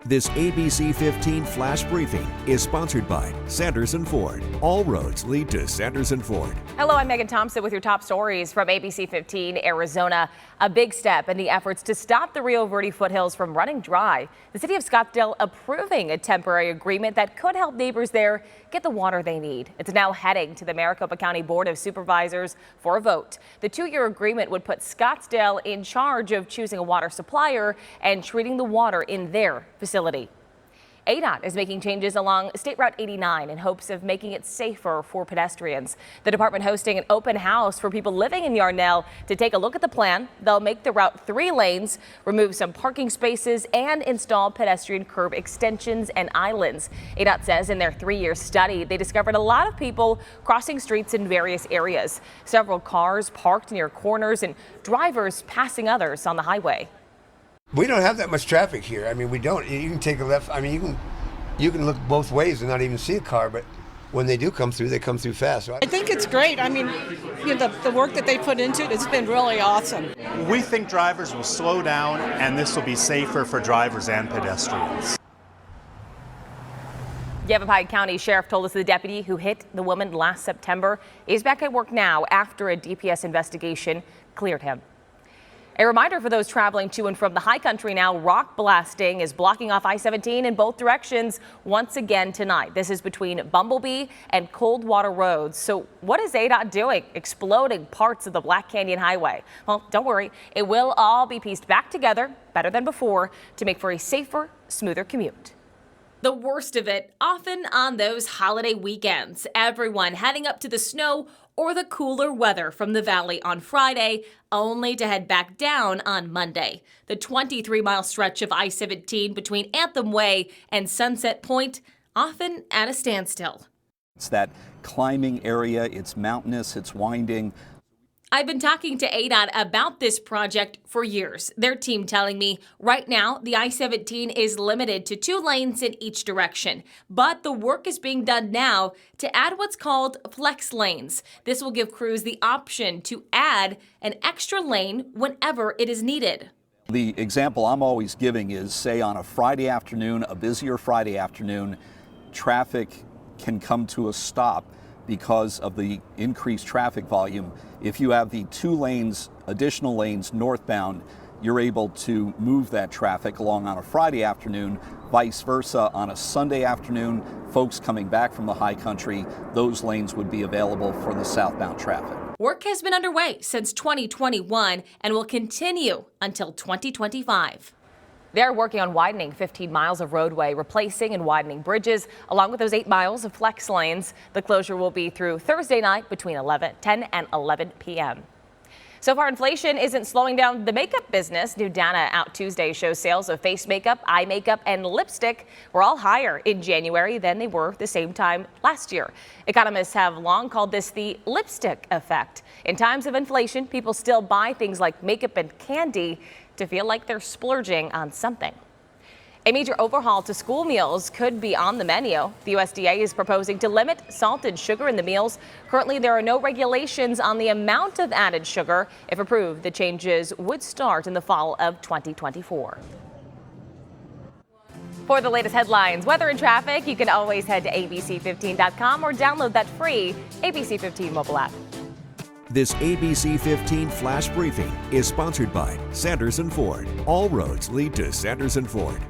This ABC15 Flash Briefing is sponsored by Sanderson Ford. All roads lead to Sanderson Ford. Hello, I'm Megan Thompson with your top stories from ABC15 Arizona. A big step in the efforts to stop the Rio Verde foothills from running dry. The city of Scottsdale approving a temporary agreement that could help neighbors there get the water they need. It's now heading to the Maricopa County Board of Supervisors for a vote. The 2-year agreement would put Scottsdale in charge of choosing a water supplier and treating the water in their facility. ADOT is making changes along State Route 89 in hopes of making it safer for pedestrians. The department hosting an open house for people living in Yarnell to take a look at the plan. They'll make the route 3 lanes, remove some parking spaces, and install pedestrian curb extensions and islands. ADOT says in their 3-year study, they discovered a lot of people crossing streets in various areas. Several cars parked near corners and drivers passing others on the highway. We don't have that much traffic here. I mean, we don't. You can take a left. I mean, you can look both ways and not even see a car, but when they do come through, they come through fast. I think it's great. I mean, the work that they put into it has been really awesome. We think drivers will slow down, and this will be safer for drivers and pedestrians. Yavapai County Sheriff told us the deputy who hit the woman last September is back at work now after a DPS investigation cleared him. A reminder for those traveling to and from the high country now, rock blasting is blocking off I-17 in both directions once again tonight. This is between Bumblebee and Coldwater roads. So what is ADOT doing? Exploding parts of the Black Canyon Highway. Well, don't worry. It will all be pieced back together better than before to make for a safer, smoother commute. The worst of it, often on those holiday weekends, everyone heading up to the snow or the cooler weather from the valley on Friday, only to head back down on Monday. The 23-mile stretch of I-17 between Anthem Way and Sunset Point, often at a standstill. It's that climbing area, it's mountainous, it's winding. I've been talking to ADOT about this project for years. Their team telling me right now the I-17 is limited to 2 lanes in each direction. But the work is being done now to add what's called flex lanes. This will give crews the option to add an extra lane whenever it is needed. The example I'm always giving is, say, on a Friday afternoon, a busier Friday afternoon, traffic can come to a stop because of the increased traffic volume. If you have the 2 lanes, additional lanes northbound, you're able to move that traffic along on a Friday afternoon. Vice versa, on a Sunday afternoon, folks coming back from the high country, those lanes would be available for the southbound traffic. Work has been underway since 2021 and will continue until 2025. They're working on widening 15 miles of roadway, replacing and widening bridges, along with those 8 miles of flex lanes. The closure will be through Thursday night between 10 and 11 p.m. So far, inflation isn't slowing down the makeup business. New data out Tuesday shows sales of face makeup, eye makeup, and lipstick were all higher in January than they were the same time last year. Economists have long called this the lipstick effect. In times of inflation, people still buy things like makeup and candy to feel like they're splurging on something. A major overhaul to school meals could be on the menu. The USDA is proposing to limit salt and sugar in the meals. Currently, there are no regulations on the amount of added sugar. If approved, the changes would start in the fall of 2024. For the latest headlines, weather, and traffic, you can always head to abc15.com or download that free ABC15 mobile app. This ABC15 Flash Briefing is sponsored by Sanderson Ford. All roads lead to Sanderson Ford.